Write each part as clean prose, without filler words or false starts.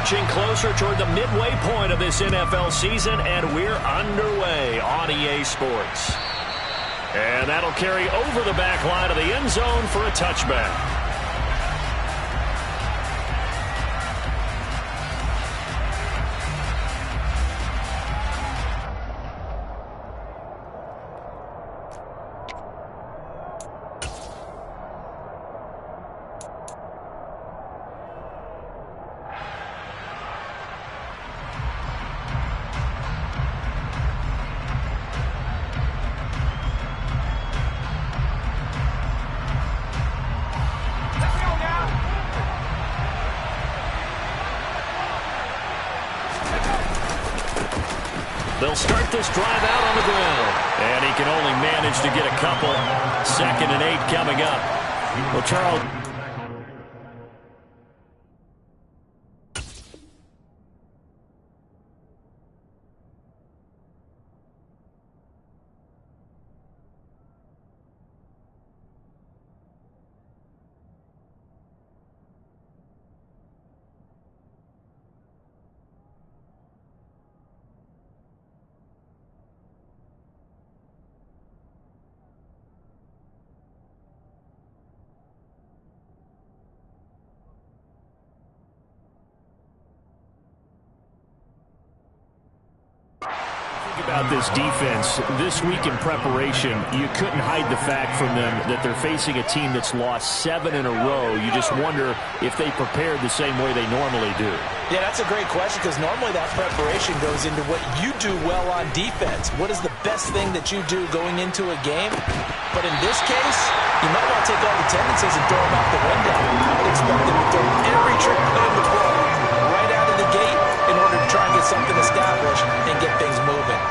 Marching closer toward the midway point of this NFL season, and we're underway on EA Sports. And that'll carry over the back line of the end zone for a touchback. They'll start this drive out on the ground. And he can only manage to get a couple. 2nd and 8 coming up. Well, Charles. About this defense, this week in preparation, you couldn't hide the fact from them that they're facing a team that's lost 7 in a row. You just wonder if they prepared the same way they normally do. Yeah, that's a great question because normally that preparation goes into what you do well on defense. What is the best thing that you do going into a game? But in this case, you might want to take all the tendencies and throw them out the window. I would expect them to throw every trick play in the book right out of the gate in order to try and get something established and get things moving.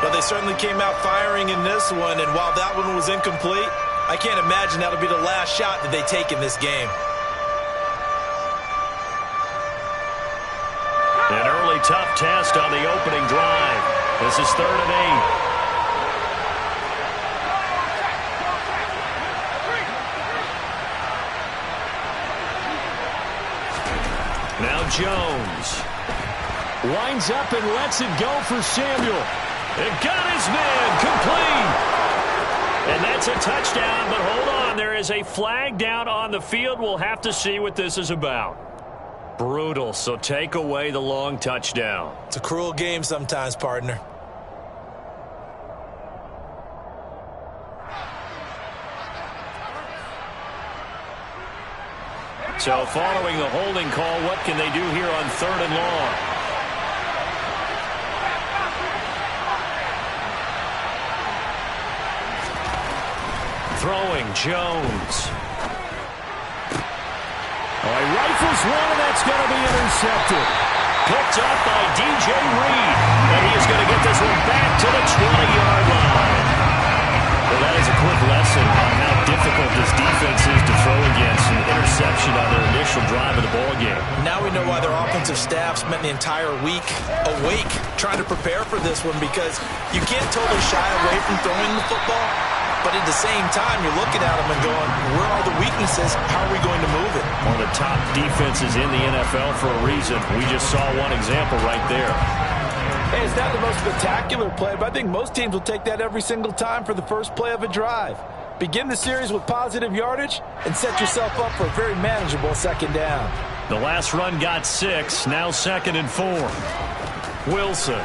But they certainly came out firing in this one, and while that one was incomplete, I can't imagine that'll be the last shot that they take in this game. An early tough test on the opening drive. This is 3rd and 8. Now Jones winds up and lets it go for Samuel. It got his man complete. And that's a touchdown, but hold on. There is a flag down on the field. We'll have to see what this is about. Brutal, so take away the long touchdown. It's a cruel game sometimes, partner. So following the holding call, what can they do here on 3rd and long? Throwing, Jones. Oh, he rifles one, and that's going to be intercepted. Picked up by DJ Reed. And he is going to get this one back to the 20-yard line. Well, that is a quick lesson on how difficult this defense is to throw against. An interception on their initial drive of the ballgame. Now we know why their offensive staff spent the entire week awake trying to prepare for this one, because you can't totally shy away from throwing the football. But at the same time, you're looking at them and going, where are the weaknesses? How are we going to move it? One of the top defenses in the NFL for a reason. We just saw one example right there. Hey, it's not the most spectacular play, but I think most teams will take that every single time for the first play of a drive. Begin the series with positive yardage and set yourself up for a very manageable 2nd down. The last run got 6, now 2nd and 4. Wilson.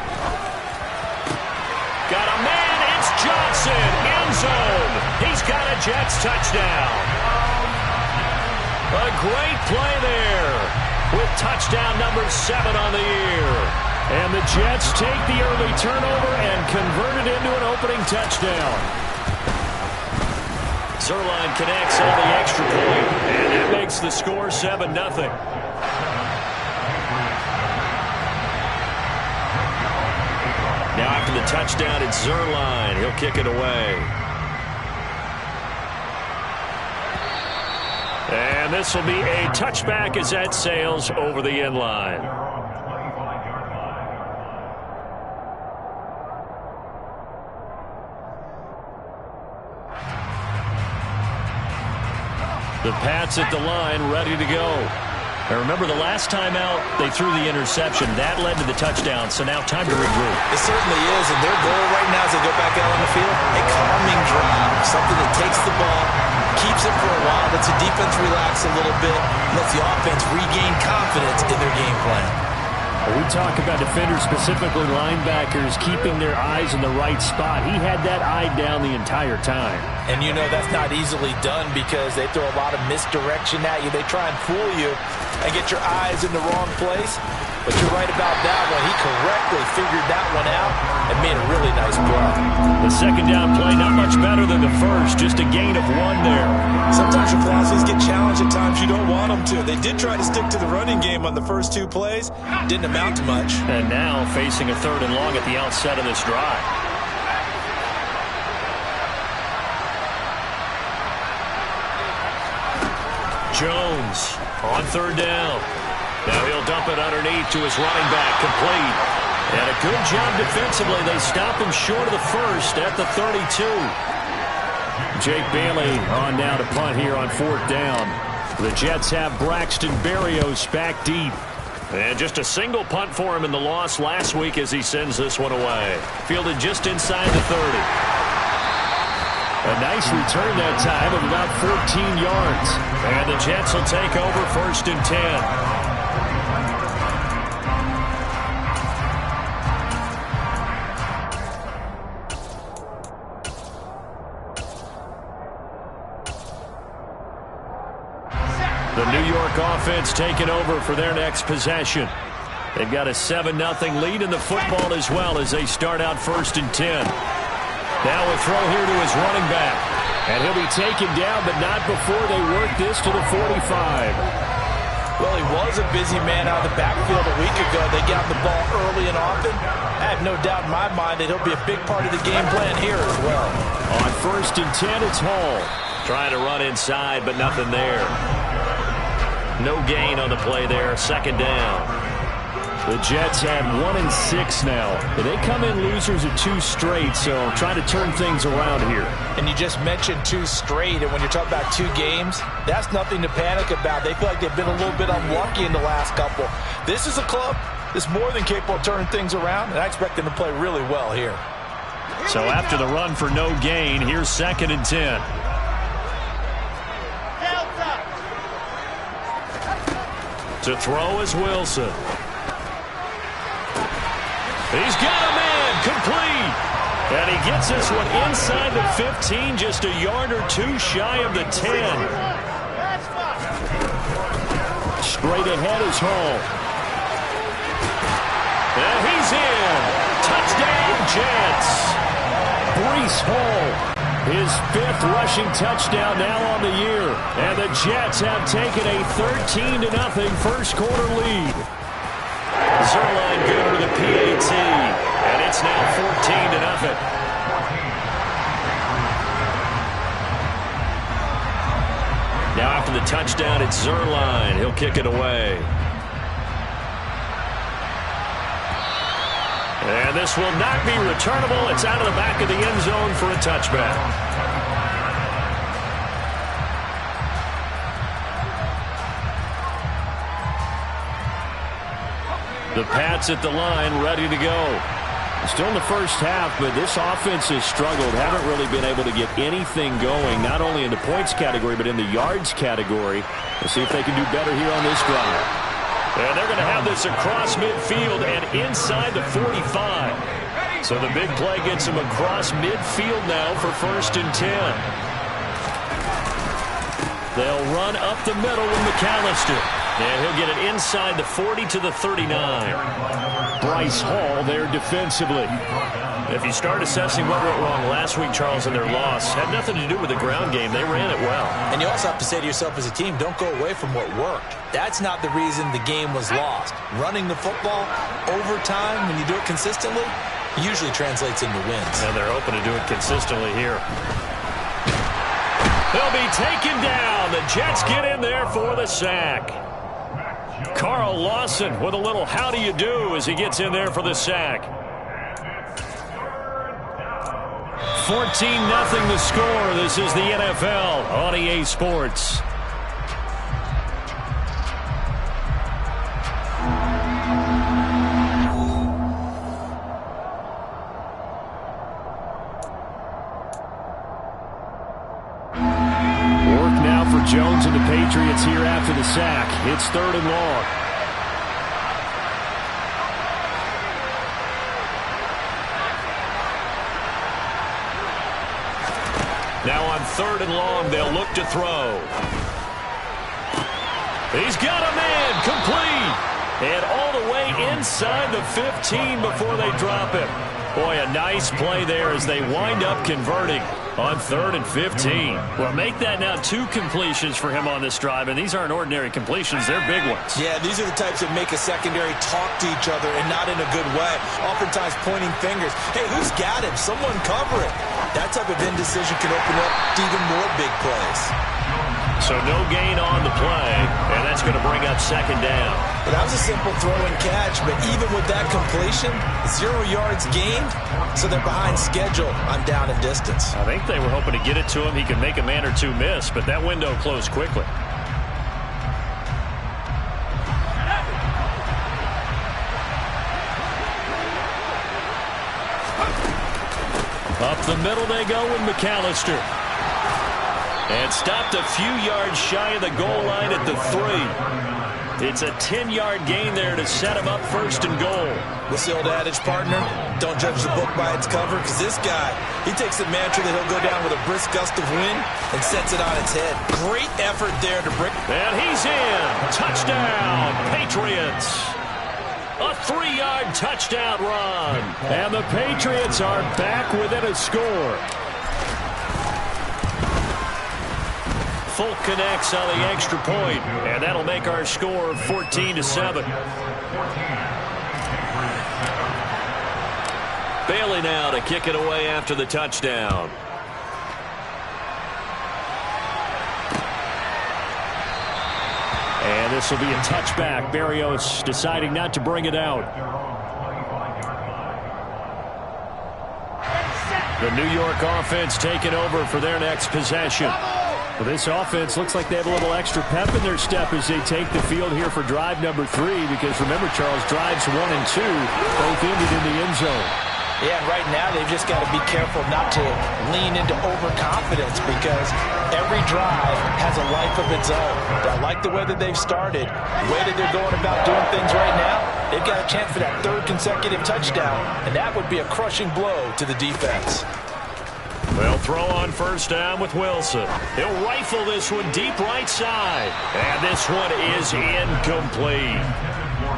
Got a man. It's Johnson, end zone. He's got a Jets touchdown. A great play there with touchdown number 7 on the year. And the Jets take the early turnover and convert it into an opening touchdown. Zuerlein connects on the extra point, and that makes the score 7-0. Now after the touchdown, it's Zuerlein. He'll kick it away. And this will be a touchback as that sails over the end line. The Pats at the line, ready to go. And remember, the last time out, they threw the interception. That led to the touchdown, so now time to regroup. It certainly is, and their goal right now as they go back out on the field, a calming drive, something that takes the ball, keeps it for a while, lets the defense relax a little bit, lets the offense regain confidence in their game plan. We talk about defenders, specifically linebackers, keeping their eyes in the right spot. He had that eye down the entire time. And you know that's not easily done because they throw a lot of misdirection at you. They try and fool you and get your eyes in the wrong place. But you're right about that one. He correctly figured that one out and made a really nice play. The second down play, not much better than the first. Just a gain of 1 there. Sometimes your philosophies get challenged at times you don't want them to. They did try to stick to the running game on the first 2 plays. Didn't amount to much. And now facing a 3rd and long at the outset of this drive. Jones on 3rd down. Now he'll dump it underneath to his running back, complete. And a good job defensively. They stop him short of the first at the 32. Jake Bailey on now to punt here on 4th down. The Jets have Braxton Berrios back deep. And just a single punt for him in the loss last week as he sends this one away. Fielded just inside the 30. A nice return that time of about 14 yards. And the Jets will take over 1st and 10. The New York offense taking over for their next possession. They've got a 7-0 lead in the football as well as they start out 1st and 10. Now a throw here to his running back. And he'll be taken down, but not before they work this to the 45. Well, he was a busy man out of the backfield a week ago. They got the ball early and often. I have no doubt in my mind that he'll be a big part of the game plan here as well. On 1st and 10, it's Hall. Trying to run inside, but nothing there. No gain on the play there. 2nd down. The Jets had 1 and 6 now. They come in losers of 2 straight, so trying to turn things around here. And you just mentioned 2 straight, and when you're talking about 2 games, that's nothing to panic about. They feel like they've been a little bit unlucky in the last couple. This is a club that's more than capable of turning things around, and I expect them to play really well here. So after the run for no gain, here's 2nd and 10. To throw is Wilson. He's got a man, complete. And he gets this one inside the 15, just a yard or 2 shy of the 10. Straight ahead is Hall. And he's in. Touchdown, Jets. Breece Hall. His 5th rushing touchdown now on the year. And the Jets have taken a 13-0 first quarter lead. Zerline good to the PAT. And it's now 14-0. Now after the touchdown, it's Zerline. He'll kick it away. And this will not be returnable. It's out of the back of the end zone for a touchback. The Pats at the line, ready to go. Still in the first half, but this offense has struggled. Haven't really been able to get anything going, not only in the points category, but in the yards category. We'll see if they can do better here on this drive. And they're going to have this across midfield and inside the 45. So the big play gets them across midfield now for 1st and 10. They'll run up the middle with McAllister. And he'll get it inside the 40 to the 39. Bryce Hall there defensively. If you start assessing what went wrong last week, Charles, in their loss, had nothing to do with the ground game. They ran it well. And you also have to say to yourself as a team, don't go away from what worked. That's not the reason the game was lost. Running the football over time, when you do it consistently, usually translates into wins. And they're open to do it consistently here. He'll be taken down. The Jets get in there for the sack. Carl Lawson with a little how do you do as he gets in there for the sack. 14-0 the score. This is the NFL on EA Sports. Jones and the Patriots here after the sack. It's 3rd and long. Now on 3rd and long, they'll look to throw. He's got a man, complete. And all the way inside the 15 before they drop him. Boy, a nice play there as they wind up converting on 3rd and 15. Well, make that now 2 completions for him on this drive, and these aren't ordinary completions. They're big ones. Yeah, these are the types that make a secondary talk to each other and not in a good way. Oftentimes pointing fingers. Hey, who's got him? Someone cover it. That type of indecision can open up to even more big plays. So no gain on the play, and that's going to bring up 2nd down. Well, that was a simple throw and catch, but even with that completion, 0 yards gained, so they're behind schedule on down and distance. I think they were hoping to get it to him. He could make a man or 2 miss, but that window closed quickly. Up the middle they go with McAllister. And stopped a few yards shy of the goal line at the 3. It's a 10-yard gain there to set him up 1st and goal. What's the old adage, partner? Don't judge the book by its cover, because this guy, he takes the mantra that he'll go down with a brisk gust of wind and sets it on its head. Great effort there to bring. And he's in. Touchdown, Patriots. A 3-yard touchdown run. And the Patriots are back within a score. Folk connects on the extra point, and that'll make our score 14-7. Bailey now to kick it away after the touchdown. And this will be a touchback. Berrios deciding not to bring it out. The New York offense taking over for their next possession. Well, this offense looks like they have a little extra pep in their step as they take the field here for drive number 3, because remember, Charles, drives 1 and 2 both ended in the end zone. Yeah, and right now they've just got to be careful not to lean into overconfidence, because every drive has a life of its own. But I like the way that they've started, the way that they're going about doing things right now. They've got a chance for that 3rd consecutive touchdown, and that would be a crushing blow to the defense. They'll throw on 1st down with Wilson. He'll rifle this one deep right side. And this one is incomplete.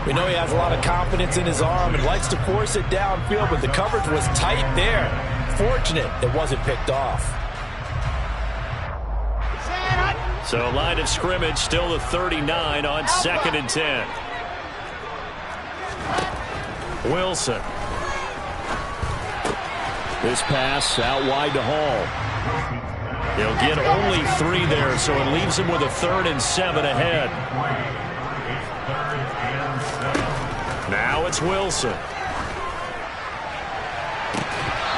We know he has a lot of confidence in his arm and likes to force it downfield, but the coverage was tight there. Fortunate it wasn't picked off. So line of scrimmage still the 39 on 2nd and 10. Wilson. This pass out wide to Hall. He'll get only 3 there, so it leaves him with a 3rd and 7 ahead. Now it's Wilson.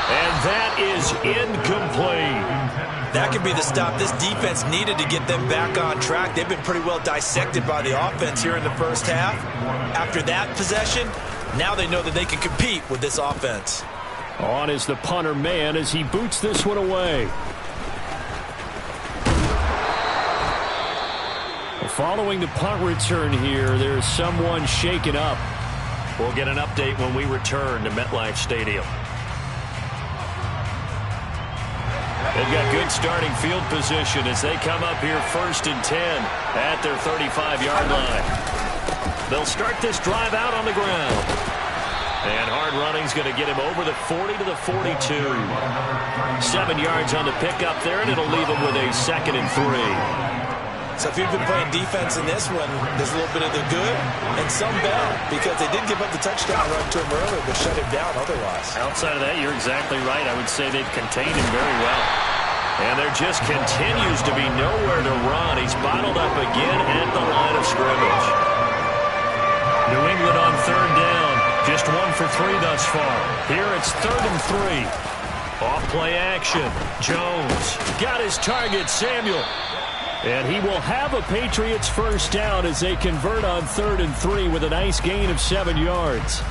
And that is incomplete. That could be the stop this defense needed to get them back on track. They've been pretty well dissected by the offense here in the 1st half. After that possession, now they know that they can compete with this offense. On is the punter man as he boots this one away. Following the punt return here, there's someone shaken up. We'll get an update when we return to MetLife Stadium. They've got good starting field position as they come up here 1st and 10 at their 35-yard line. They'll start this drive out on the ground. And hard running's going to get him over the 40 to the 42. 7 yards on the pickup there, and it'll leave him with a 2nd and 3. So if you've been playing defense in this one, there's a little bit of the good and some bad, because they did give up the touchdown run to him earlier, but shut him down otherwise. Outside of that, you're exactly right. I would say they've contained him very well. And there just continues to be nowhere to run. He's bottled up again at the line of scrimmage. New England on 3rd down. Just 1 for 3 thus far. Here it's 3rd and 3. Off play action. Jones got his target, Samuel. And he will have a Patriots 1st down as they convert on 3rd and 3 with a nice gain of 7 yards.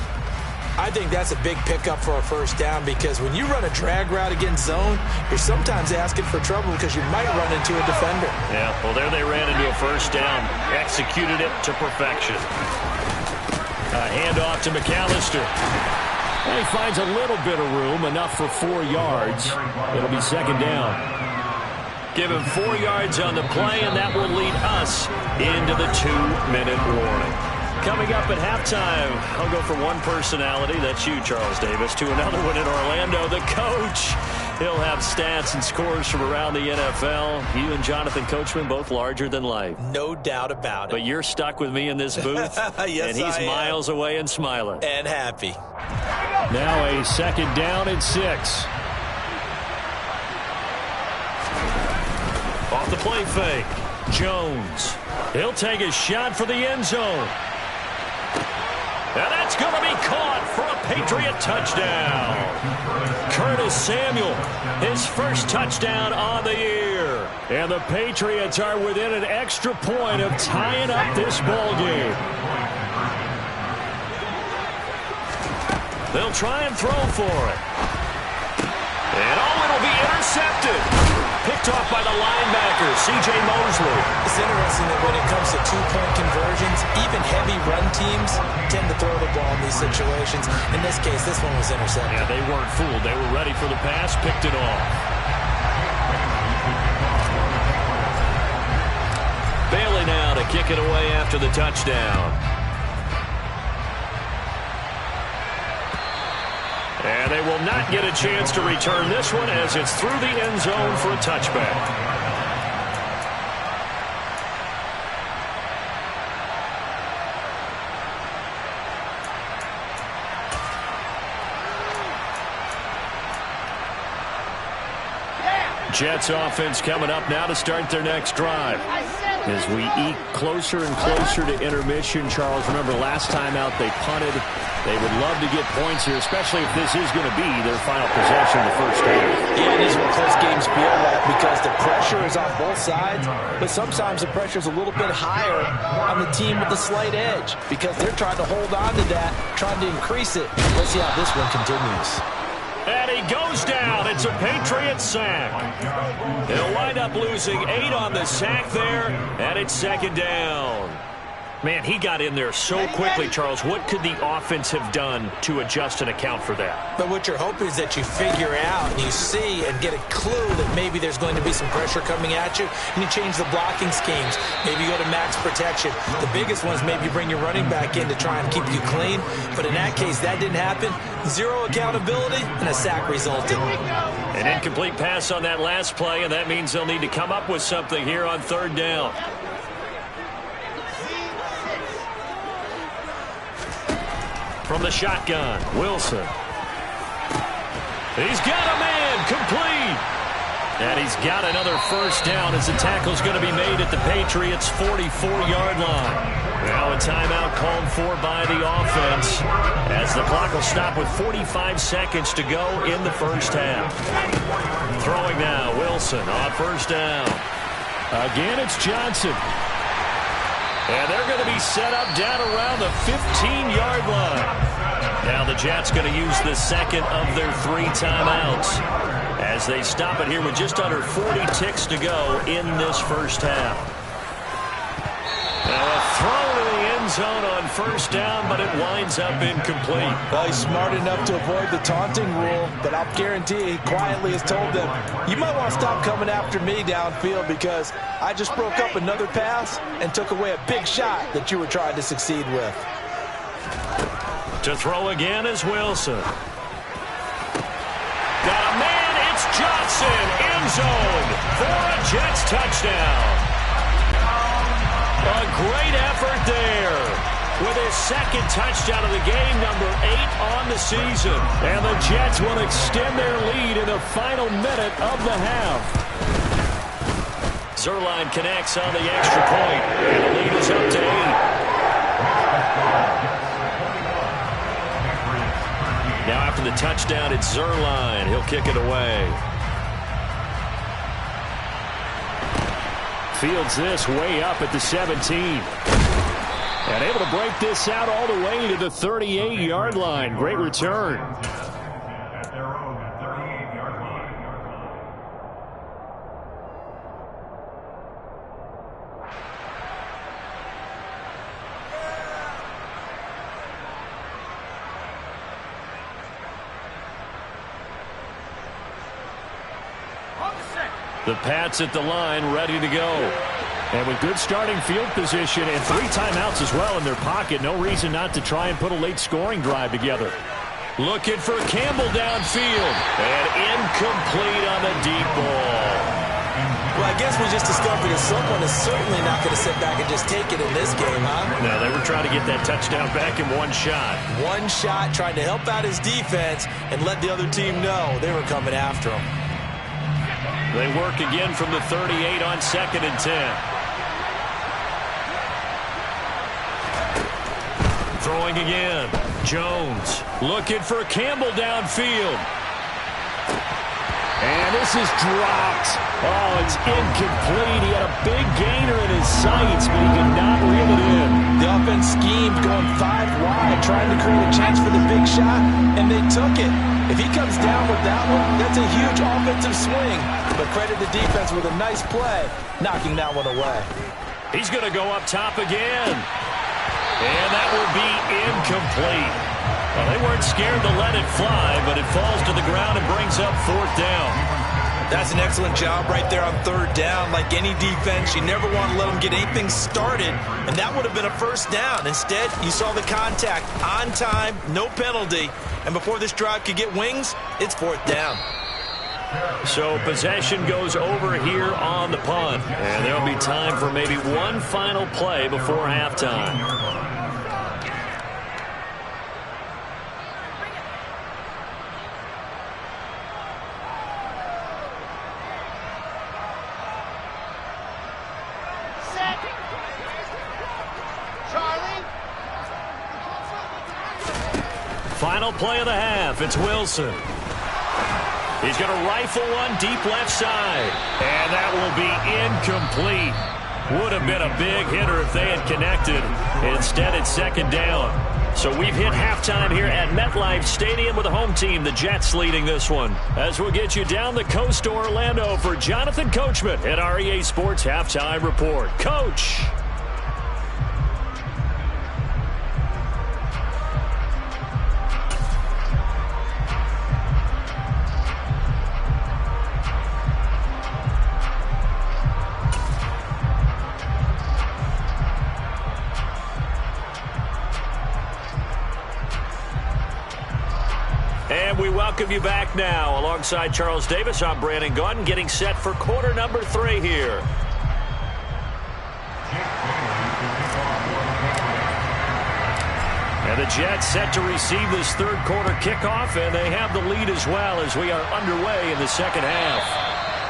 I think that's a big pickup for a first down because when you run a drag route against zone, you're sometimes asking for trouble because you might run into a defender. Yeah, well, there they ran into a first down. Executed it to perfection. A handoff to McAllister. And he finds a little bit of room, enough for 4 yards. It'll be second down. Give him 4 yards on the play, and that will lead us into the 2-minute warning. Coming up at halftime, I'll go from one personality, that's you, Charles Davis, to another one in Orlando, the coach. He'll have stats and scores from around the NFL. You and Jonathan Coachman, both larger than life. No doubt about it. But you're stuck with me in this booth, yes, and he's miles away and smiling. And happy. Now a second down and 6. Off the play fake, Jones. He'll take a shot for the end zone. And that's going to be caught for a Patriot touchdown. Curtis Samuel, his first touchdown on the year. And the Patriots are within an extra point of tying up this ball game. They'll try and throw for it. And it'll be intercepted. Picked off by the linebacker, C.J. Mosley. It's interesting that when it comes to two-point conversions, even heavy run teams tend to throw the ball in these situations. In this case, this one was intercepted. Yeah, they weren't fooled. They were ready for the pass, picked it off. Bailey now to kick it away after the touchdown. And they will not get a chance to return this one as it's through the end zone for a touchback. Jets offense coming up now to start their next drive. As we eke closer and closer to intermission, Charles, remember last time out they punted. They would love to get points here, especially if this is going to be their final possession of the first half. Yeah, these are what close games feel like because the pressure is on both sides, but sometimes the pressure is a little bit higher on the team with the slight edge because they're trying to hold on to that, trying to increase it. Let's see how this one continues. And he goes down. It's a Patriot sack. They'll wind up losing 8 on the sack there, and it's second down. Man, he got in there so quickly, Charles. What could the offense have done to adjust and account for that? But what you're hoping is that you figure out and you see and get a clue that maybe there's going to be some pressure coming at you, and you change the blocking schemes. Maybe you go to max protection. The biggest one is maybe you bring your running back in to try and keep you clean. But in that case, that didn't happen. Zero accountability, and a sack resulted. An incomplete pass on that last play, and that means they'll need to come up with something here on third down. From the shotgun, Wilson. He's got a man, complete. And he's got another first down as the tackle's going to be made at the Patriots' 44-yard line. Now a timeout called for by the offense as the clock will stop with 45 seconds to go in the first half. Throwing now, Wilson on first down. Again, it's Johnson. And they're going to be set up down around the 15-yard line. Now the Jets going to use the second of their 3 timeouts as they stop it here with just under 40 ticks to go in this first half. Now a throw to the end zone on first down, but it winds up incomplete. Well, he's smart enough to avoid the taunting rule, but I'll guarantee he quietly has told them, you might want to stop coming after me downfield because I just broke up another pass and took away a big shot that you were trying to succeed with. To throw again is Wilson. Got a man, it's Johnson, end zone for a Jets touchdown. A great effort there with his second touchdown of the game, number 8 on the season. And the Jets will extend their lead in the final minute of the half. Zerline connects on the extra point, and the lead is up to 8. Now after the touchdown, it's Zerline. He'll kick it away. Fields this way up at the 17. And able to break this out all the way to the 38-yard line. Great return. The Pats at the line, ready to go. And with good starting field position and 3 timeouts as well in their pocket, no reason not to try and put a late scoring drive together. Looking for Campbell downfield. And incomplete on the deep ball. Well, I guess we just discovered that someone is certainly not going to sit back and just take it in this game, huh? No, they were trying to get that touchdown back in one shot. One shot, trying to help out his defense and let the other team know they were coming after him. They work again from the 38 on 2nd and 10. Throwing again. Jones looking for Campbell downfield. And this is dropped. Oh, it's incomplete. He had a big gainer in his sights, but he could not reel it in. The offense schemed, going 5 wide, trying to create a chance for the big shot, and they took it. If he comes down with that one, that's a huge offensive swing. But credit the defense with a nice play, knocking that one away. He's going to go up top again. And that will be incomplete. Well, they weren't scared to let it fly, but it falls to the ground and brings up 4th down. That's an excellent job right there on 3rd down. Like any defense, you never want to let them get anything started, and that would have been a 1st down. Instead, you saw the contact on time, no penalty, and before this drive could get wings, it's 4th down. So possession goes over here on the punt, and there'll be time for maybe one final play before halftime. Final play of the half. It's Wilson. He's going to rifle one deep left side. And that will be incomplete. Would have been a big hitter if they had connected. Instead, it's 2nd down. So we've hit halftime here at MetLife Stadium with the home team, the Jets, leading this one. As we'll get you down the coast to Orlando for Jonathan Coachman at our EA Sports Halftime Report. Coach. And we welcome you back now. Alongside Charles Davis, I'm Brandon Gaudin, getting set for quarter number 3 here. And the Jets set to receive this 3rd quarter kickoff, and they have the lead as well as we are underway in the 2nd half.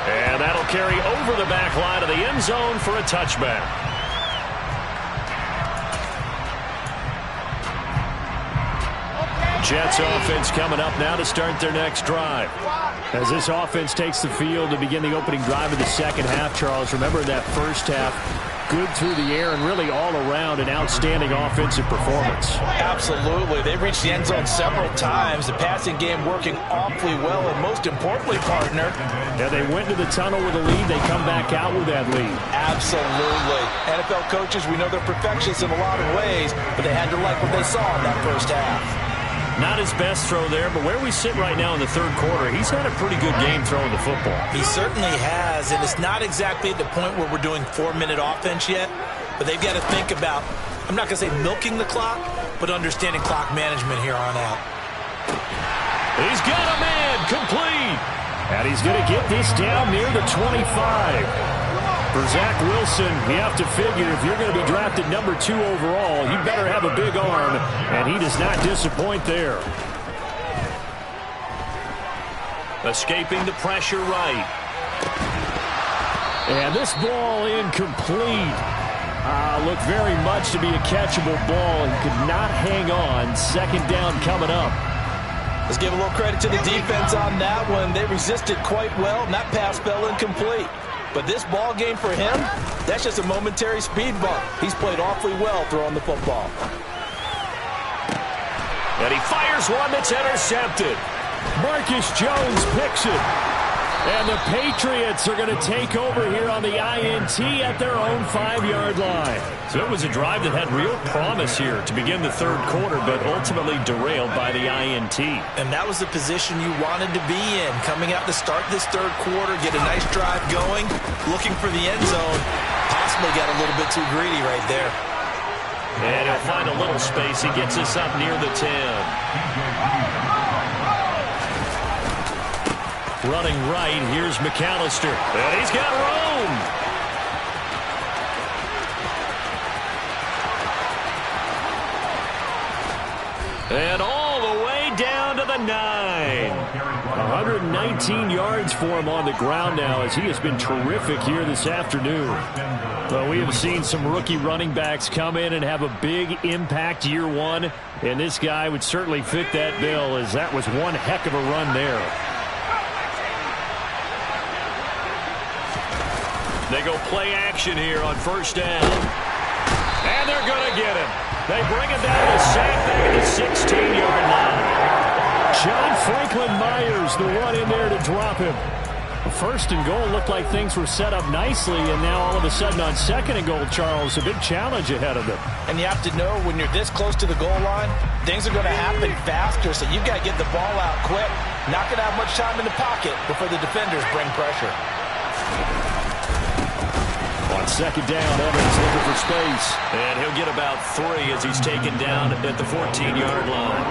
And that'll carry over the back line of the end zone for a touchback. Jets offense coming up now to start their next drive. As this offense takes the field to begin the opening drive of the 2nd half, Charles, remember that 1st half, good through the air and really all around an outstanding offensive performance. Absolutely. They reached the end zone several times. The passing game working awfully well, and most importantly, partner. Yeah, they went to the tunnel with a lead. They come back out with that lead. Absolutely. NFL coaches, we know they're perfectionists in a lot of ways, but they had to like what they saw in that 1st half. Not his best throw there, but where we sit right now in the 3rd quarter, he's had a pretty good game throwing the football. He certainly has, and it's not exactly at the point where we're doing 4-minute offense yet, but they've got to think about, I'm not going to say milking the clock, but understanding clock management here on out. He's got a man, complete. And he's going to get this down near the 25. For Zach Wilson, you have to figure if you're going to be drafted number 2 overall, you better have a big arm, and he does not disappoint there. Escaping the pressure right. And this ball incomplete. Looked very much to be a catchable ball and could not hang on. 2nd down coming up. Let's give a little credit to the defense on that one. They resisted quite well, and that pass fell incomplete. But this ball game for him, that's just a momentary speed bump. He's played awfully well throwing the football. And he fires one that's intercepted. Marcus Jones picks it. And the Patriots are going to take over here on the INT at their own 5-yard line. So it was a drive that had real promise here to begin the third quarter, but ultimately derailed by the INT. And that was the position you wanted to be in. Coming out to start this third quarter, get a nice drive going, looking for the end zone. Possibly got a little bit too greedy right there. And he'll find a little space. He gets us up near the 10. Running right, here's McAllister. And he's got room. And all the way down to the 9. 119 yards for him on the ground now as he has been terrific here this afternoon. Well, we have seen some rookie running backs come in and have a big impact year one. And this guy would certainly fit that bill as that was one heck of a run there. They go play action here on first down. And they're going to get him. They bring him down to sack back at the 16-yard line. John Franklin Myers, the one in there to drop him. First and goal looked like things were set up nicely, and now all of a sudden on second and goal, Charles, a big challenge ahead of them. And you have to know when you're this close to the goal line, things are going to happen faster, so you've got to get the ball out quick. Not going to have much time in the pocket before the defenders bring pressure. On second down, Evans looking for space. And he'll get about 3 as he's taken down at the 14-yard line.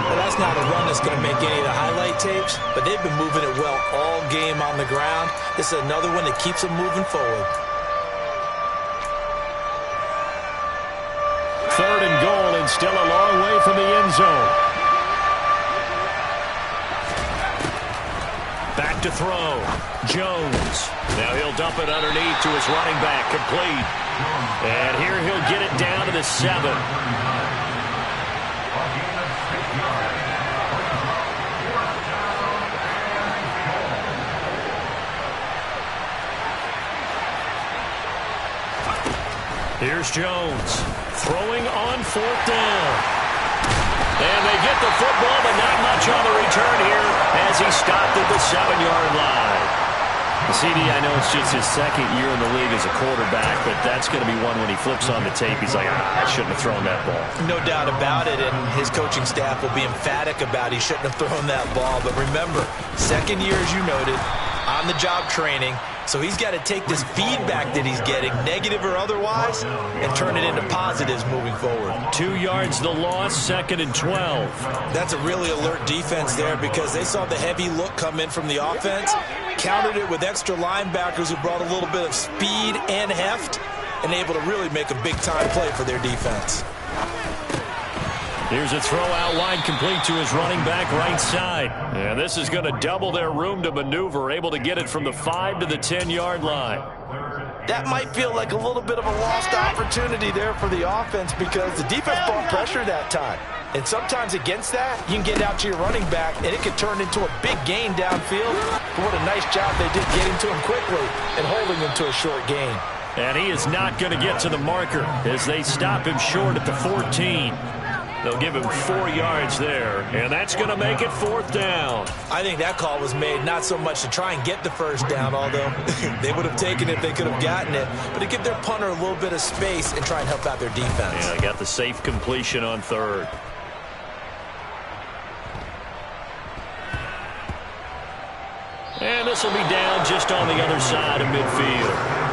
Well, that's not a run that's going to make any of the highlight tapes, but they've been moving it well all game on the ground. This is another one that keeps them moving forward. Third and goal, and still a long way from the end zone. Back to throw. Jones. Now he'll dump it underneath to his running back. Complete. And here he'll get it down to the 7. Here's Jones. Throwing on fourth down. And they get the football, but not much on the return here as he stopped at the 7-yard line. CD, I know it's just his second year in the league as a quarterback, but that's going to be one when he flips on the tape. He's like, I shouldn't have thrown that ball. No doubt about it, and his coaching staff will be emphatic about he shouldn't have thrown that ball. But remember, second year, as you noted, on-the-job training. So he's got to take this feedback that he's getting, negative or otherwise, and turn it into positives moving forward. 2 yards the loss, second and 12. That's a really alert defense there because they saw the heavy look come in from the offense, countered it with extra linebackers who brought a little bit of speed and heft, and able to really make a big-time play for their defense. Here's a throw out wide, complete to his running back right side. And this is going to double their room to maneuver, able to get it from the 5 to the 10-yard line. That might feel like a little bit of a lost opportunity there for the offense because the defense brought pressure that time. And sometimes against that, you can get out to your running back, and it could turn into a big gain downfield. But what a nice job they did getting to him quickly and holding him to a short gain. And he is not going to get to the marker as they stop him short at the 14. They'll give him 4 yards there, and that's going to make it fourth down. I think that call was made not so much to try and get the first down, although they would have taken it if they could have gotten it, but to give their punter a little bit of space and try and help out their defense. Yeah, they got the safe completion on third. And this will be down just on the other side of midfield.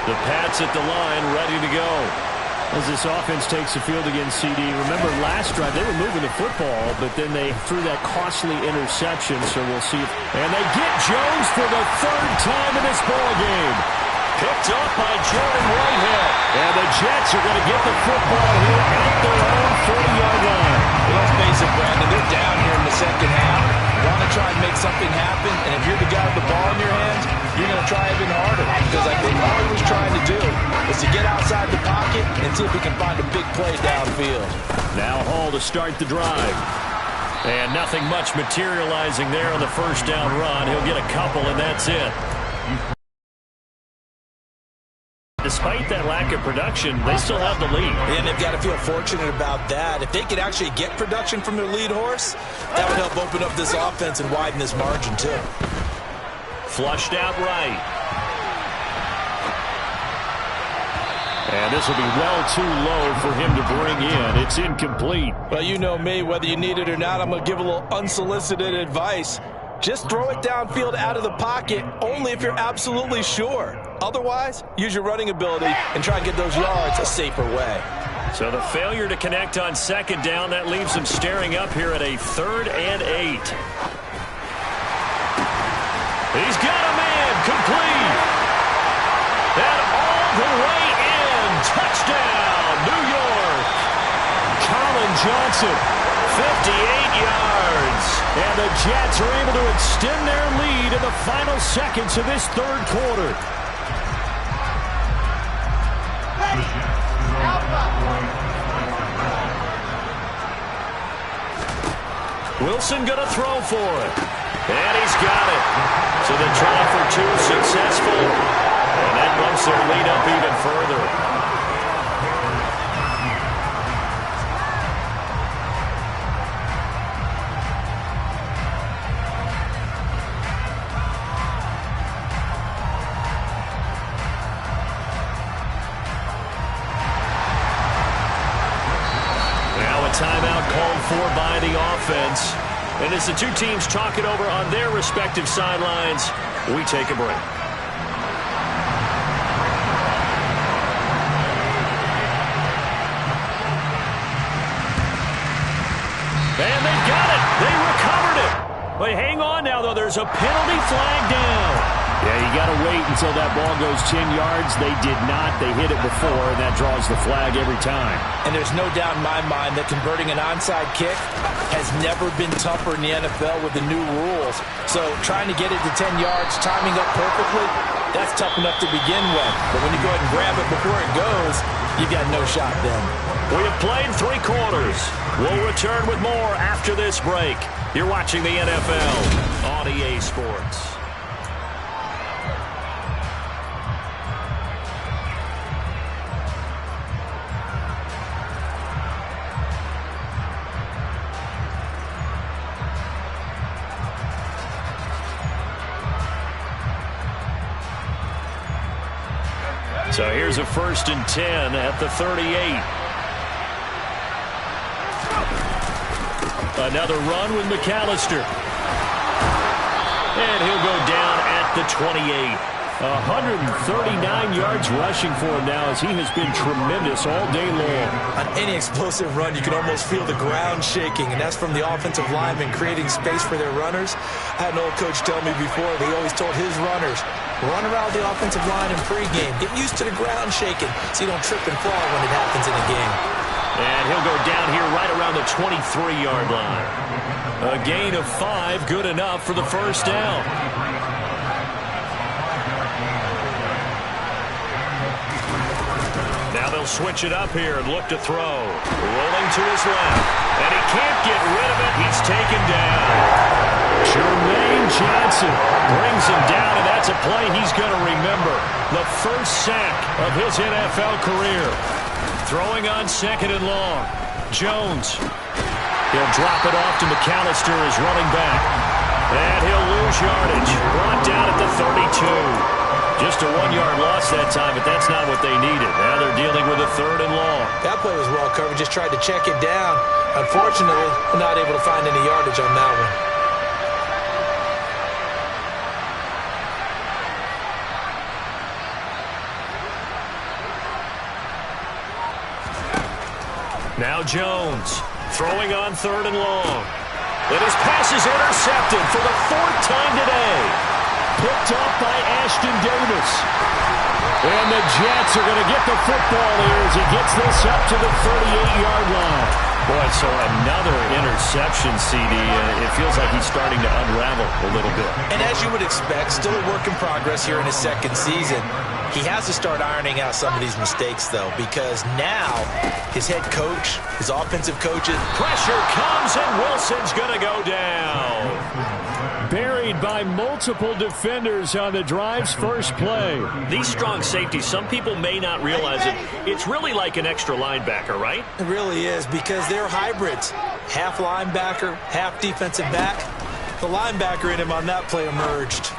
The Pats at the line, ready to go. As this offense takes the field against CD. Remember last drive, they were moving the football, but then they threw that costly interception, so we'll see. And they get Jones for the 3rd time in this ballgame. Picked up by Jordan Whitehead. And the Jets are going to get the football here at their own 40-yard line. Let's face it, Brandon, they're down here in the second half. Want to try and make something happen, and if you're the guy with the ball in your hands, you're going to try even harder. Because I think all he was trying to do was to get outside the pocket and see if he can find a big play downfield. Now Hall to start the drive. And nothing much materializing there on the first down run. He'll get a couple, and that's it. Despite that lack of production, they still have the lead. And they've got to feel fortunate about that. If they could actually get production from their lead horse, that would help open up this offense and widen this margin, too. Flushed out right. And this will be well too low for him to bring in. It's incomplete. Well, you know me. Whether you need it or not, I'm going to give a little unsolicited advice. Just throw it downfield out of the pocket, only if you're absolutely sure. Otherwise, use your running ability and try and get those yards a safer way. So the failure to connect on second down, that leaves them staring up here at a 3rd and 8. He's got a man, complete. And all the way in, touchdown, New York. Colin Johnson, 58 yards. And the Jets are able to extend their lead in the final seconds of this 3rd quarter. Wilson going to throw for it. And he's got it. So the try for 2 successful. And that bumps their lead up even further. Timeout called for by the offense. And as the two teams talk it over on their respective sidelines, we take a break. And they got it. They recovered it. But hang on now, though. There's a penalty flag down. Yeah, you got to wait until that ball goes 10 yards. They did not. They hit it before, and that draws the flag every time. And there's no doubt in my mind that converting an onside kick has never been tougher in the NFL with the new rules. So trying to get it to 10 yards, timing up perfectly, that's tough enough to begin with. But when you go ahead and grab it before it goes, you've got no shot then. We have played 3 quarters. We'll return with more after this break. You're watching the NFL on EA Sports. So here's a 1st and 10 at the 38. Another run with McAllister. And he'll go down at the 28. 139 yards rushing for him now as he has been tremendous all day long. On any explosive run, you can almost feel the ground shaking, and that's from the offensive linemen creating space for their runners. I had an old coach tell me before, they always told his runners, run around the offensive line in pregame. Get used to the ground shaking so you don't trip and fall when it happens in a game. And he'll go down here right around the 23-yard line. A gain of 5, good enough for the first down. Now they'll switch it up here and look to throw. Rolling to his left. And he can't get rid of it. He's taken down. Jermaine Johnson brings him down, and that's a play he's going to remember. The first sack of his NFL career. Throwing on 2nd and long. Jones. He'll drop it off to McAllister as running back. And he'll lose yardage. Brought down at the 32. Just a 1-yard loss that time, but that's not what they needed. Now they're dealing with a 3rd and long. That play was well covered. Just tried to check it down. Unfortunately, not able to find any yardage on that one. Now Jones throwing on 3rd and long. And his pass is intercepted for the 4th time today. Picked off by Ashton Davis. And the Jets are going to get the football here as he gets this up to the 38-yard line. Boy, so another interception, CD. It feels like he's starting to unravel a little bit. And as you would expect, still a work in progress here in his second season. He has to start ironing out some of these mistakes, though, because now his head coach, his offensive coaches. Pressure comes, and Wilson's going to go down. Buried by multiple defenders on the drive's first play. These strong safeties, some people may not realize it. It's really like an extra linebacker, right? It really is, because they're hybrids. Half linebacker, half defensive back. The linebacker in him on that play emerged.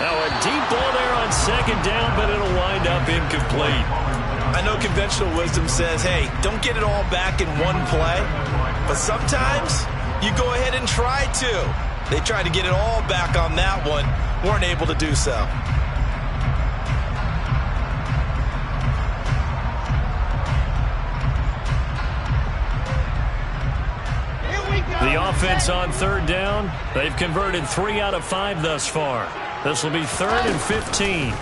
Now a deep ball there on second down, but it'll wind up incomplete. I know conventional wisdom says, hey, don't get it all back in one play. But sometimes you go ahead and try to. They tried to get it all back on that one. Weren't able to do so. The offense on third down. They've converted 3 out of 5 thus far. This will be 3rd and 15.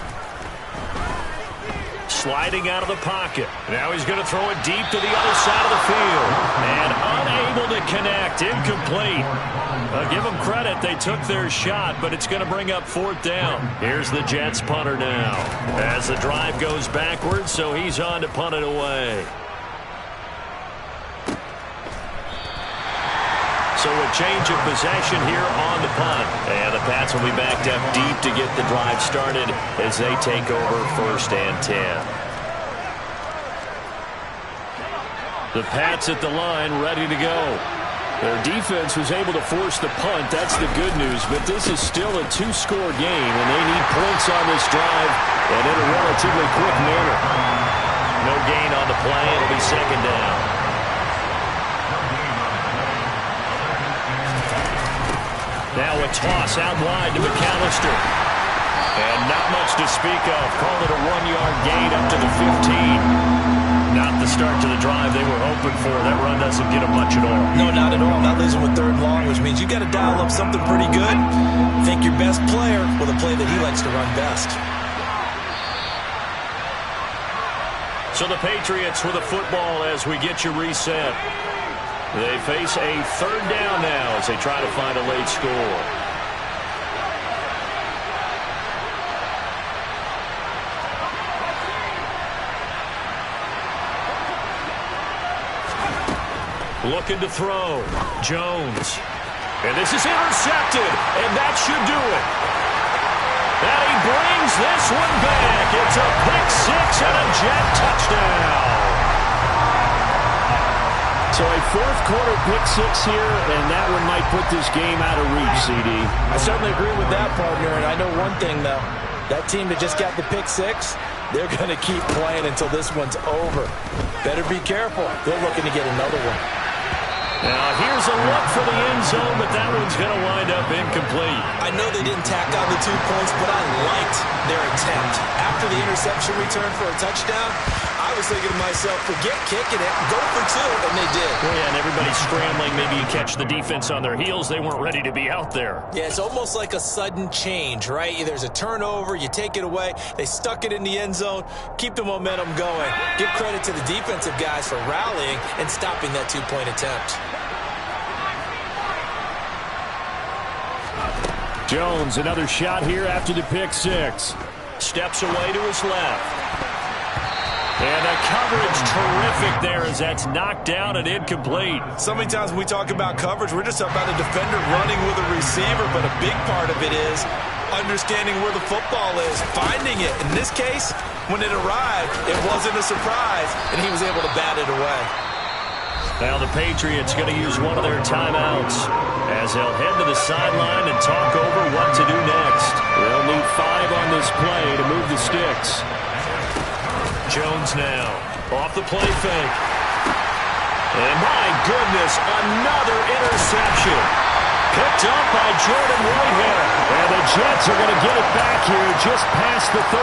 Sliding out of the pocket. Now he's going to throw it deep to the other side of the field. And unable to connect. Incomplete. Give them credit. They took their shot, but it's going to bring up 4th down. Here's the Jets punter now. As the drive goes backwards, so he's on to punt it away. So a change of possession here on the punt. And the Pats will be backed up deep to get the drive started as they take over 1st and 10. The Pats at the line ready to go. Their defense was able to force the punt. That's the good news. But this is still a 2-score game, and they need points on this drive and in a relatively quick manner. No gain on the play. It'll be 2nd down. Now a toss out wide to McAllister. And not much to speak of. Call it a 1-yard gain up to the 15. Not the start to the drive they were hoping for. That run doesn't get them much at all. No, not at all. Not losing with 3rd and long, which means you got to dial up something pretty good. Think your best player with a play that he likes to run best. So the Patriots with a football as we get you reset. They face a 3rd down now as they try to find a late score. Looking to throw. Jones. And this is intercepted. And that should do it. And he brings this one back. It's a pick 6 and a Jet touchdown. So a 4th-quarter pick 6 here, and that one might put this game out of reach, CD. I certainly agree with that, partner, and I know one thing, though. That team that just got the pick 6, they're going to keep playing until this one's over. Better be careful. They're looking to get another one. Now, here's a look for the end zone, but that one's going to wind up incomplete. I know they didn't tack on the 2 points, but I liked their attempt. After the interception return for a touchdown, I was thinking to myself, forget kicking it, go for 2, and they did. Well, yeah, and everybody's scrambling. Maybe you catch the defense on their heels. They weren't ready to be out there. Yeah, it's almost like a sudden change, right? There's a turnover, you take it away, they stuck it in the end zone, keep the momentum going. Give credit to the defensive guys for rallying and stopping that 2-point attempt. Jones, another shot here after the pick 6. Steps away to his left. And the coverage terrific there as that's knocked down and incomplete. So many times when we talk about coverage, we're just about a defender running with a receiver, but a big part of it is understanding where the football is, finding it. In this case, when it arrived, it wasn't a surprise, and he was able to bat it away. Now the Patriots going to use one of their timeouts as they'll head to the sideline and talk over what to do next. They'll need 5 on this play to move the sticks. Jones now off the play fake. And my goodness, another interception. Picked up by Jordan Whitehead. And the Jets are going to get it back here just past the 35.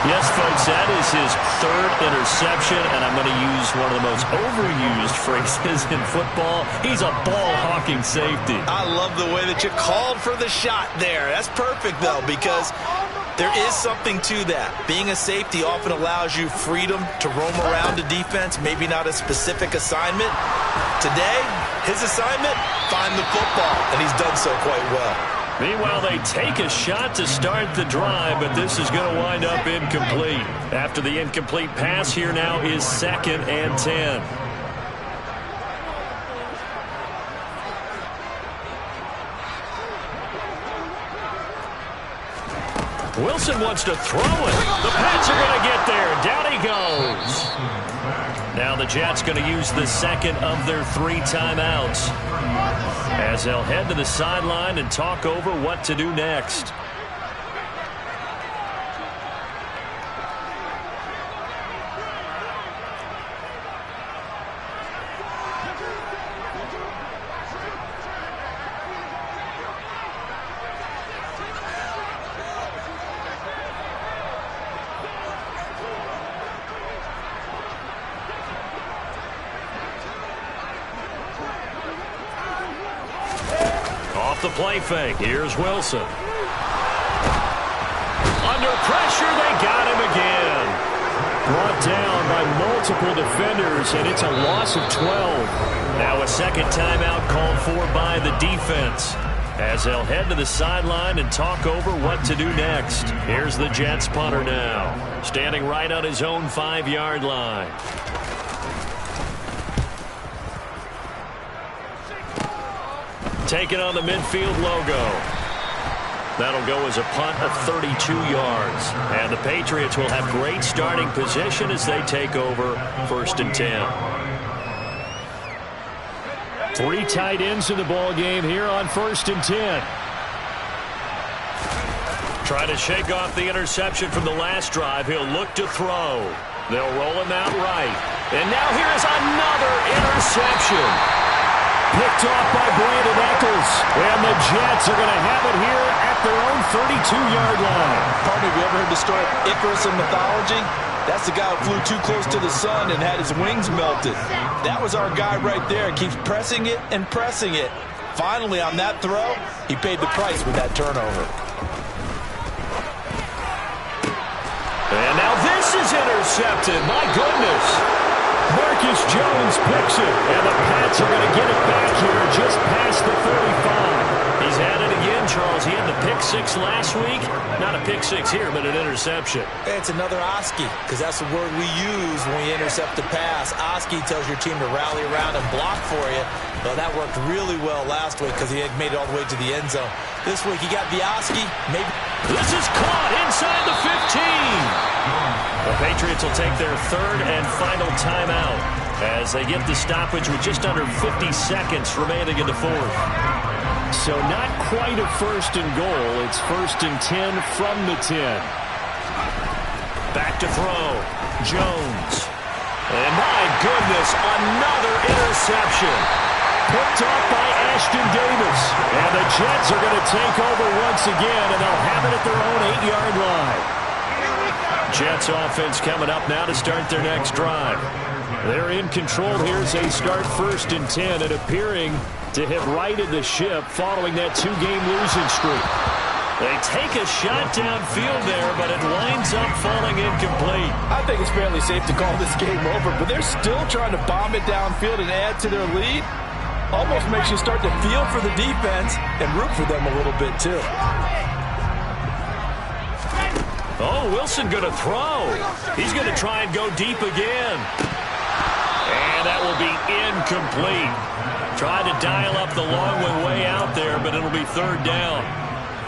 Yes, folks, that is his 3rd interception, and I'm going to use one of the most overused phrases in football. He's a ball-hawking safety. I love the way that you called for the shot there. That's perfect, though, because There is something to that. Being a safety often allows you freedom to roam around the defense, maybe not a specific assignment. Today, his assignment, find the football, and he's done so quite well. Meanwhile, they take a shot to start the drive, but this is going to wind up incomplete. After the incomplete pass, here now is 2nd and 10. Wilson wants to throw it. The Pats are going to get there. Down he goes. Now the Jets going to use the second of their 3 timeouts as they'll head to the sideline and talk over what to do next. The play fake. Here's Wilson. Under pressure, they got him again. Brought down by multiple defenders, and it's a loss of 12. Now a second timeout called for by the defense as they'll head to the sideline and talk over what to do next. Here's the Jets punter now, standing right on his own 5-yard line. Taking on the midfield logo. That'll go as a punt of 32 yards. And the Patriots will have great starting position as they take over 1st and 10. 3 tight ends in the ball game here on 1st and 10. Trying to shake off the interception from the last drive. He'll look to throw. They'll roll him out right. And now here is another interception. Picked off by Brandon Eccles. And the Jets are going to have it here at their own 32-yard line. Pardon me, have you ever heard the story of Icarus in mythology? That's the guy who flew too close to the sun and had his wings melted. That was our guy right there. Keeps pressing it and pressing it. Finally, on that throw, he paid the price with that turnover. And now this is intercepted. My goodness. Marcus Jones picks it, and the Pats are going to get it back here just past the 35. He's had it again, Charles. He had the pick 6 last week. Not a pick 6 here, but an interception. It's another Oski, because that's the word we use when we intercept a pass. Oski tells your team to rally around and block for you. Well, that worked really well last week because he had made it all the way to the end zone. This week, he got the Oski. Maybe. This is caught inside the 15. The Patriots will take their 3rd and final timeout as they get the stoppage with just under 50 seconds remaining in the 4th. So not quite a 1st and goal. It's 1st and 10 from the 10. Back to throw. Jones. And my goodness, another interception. Picked off by Ashton Davis. And the Jets are going to take over once again, and they'll have it at their own 8-yard line. Jets offense coming up now to start their next drive. They're in control here as they start 1st and 10 and appearing to have righted the ship following that 2-game losing streak. They take a shot downfield there, but it winds up falling incomplete. I think it's fairly safe to call this game over, but they're still trying to bomb it downfield and add to their lead. Almost makes you start to feel for the defense and root for them a little bit, too. Oh, Wilson going to throw. He's going to try and go deep again. And that will be incomplete. Tried to dial up the long one way out there, but it'll be 3rd down.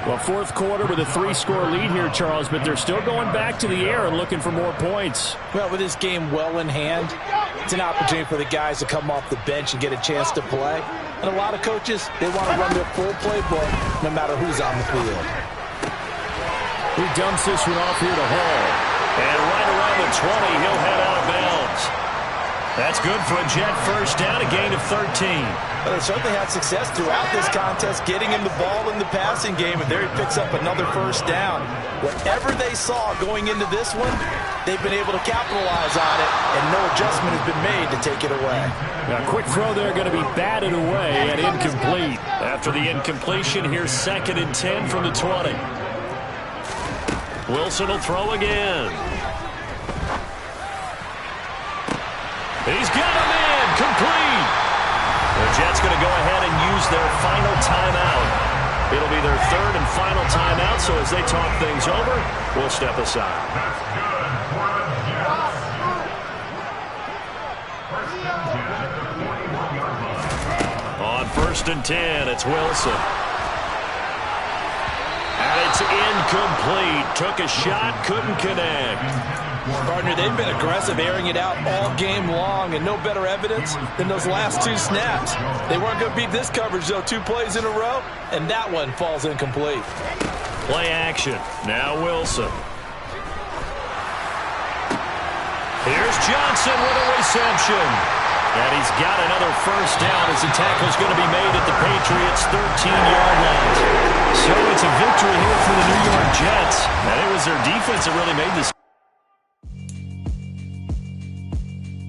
Well, 4th quarter with a 3-score lead here, Charles, but they're still going back to the air and looking for more points. Well, with this game well in hand, it's an opportunity for the guys to come off the bench and get a chance to play. And a lot of coaches, they want to run their full playbook no matter who's on the field. He dumps this one off here to Hall. And right around the 20, he'll head out of bounds. That's good for a Jet 1st down, a gain of 13. Well, they certainly had success throughout this contest, getting him the ball in the passing game, and there he picks up another 1st down. Whatever they saw going into this one, they've been able to capitalize on it, and no adjustment has been made to take it away. Now, quick throw there going to be batted away and incomplete. After the incompletion, here's 2nd and 10 from the 20. Wilson will throw again. He's got him in. Complete. The Jets going to go ahead and use their final timeout. It'll be their third and final timeout, so as they talk things over, we'll step aside. On 1st and 10, it's Wilson. And it's incomplete. Took a shot, couldn't connect. Partner, they've been aggressive, airing it out all game long, and no better evidence than those last 2 snaps. They weren't going to beat this coverage, though, 2 plays in a row, and that one falls incomplete. Play action. Now Wilson. Here's Johnson with a reception. And he's got another first down as the tackle's going to be made at the Patriots' 13-yard line. So it's a victory here for the New York Jets. And it was their defense that really made this.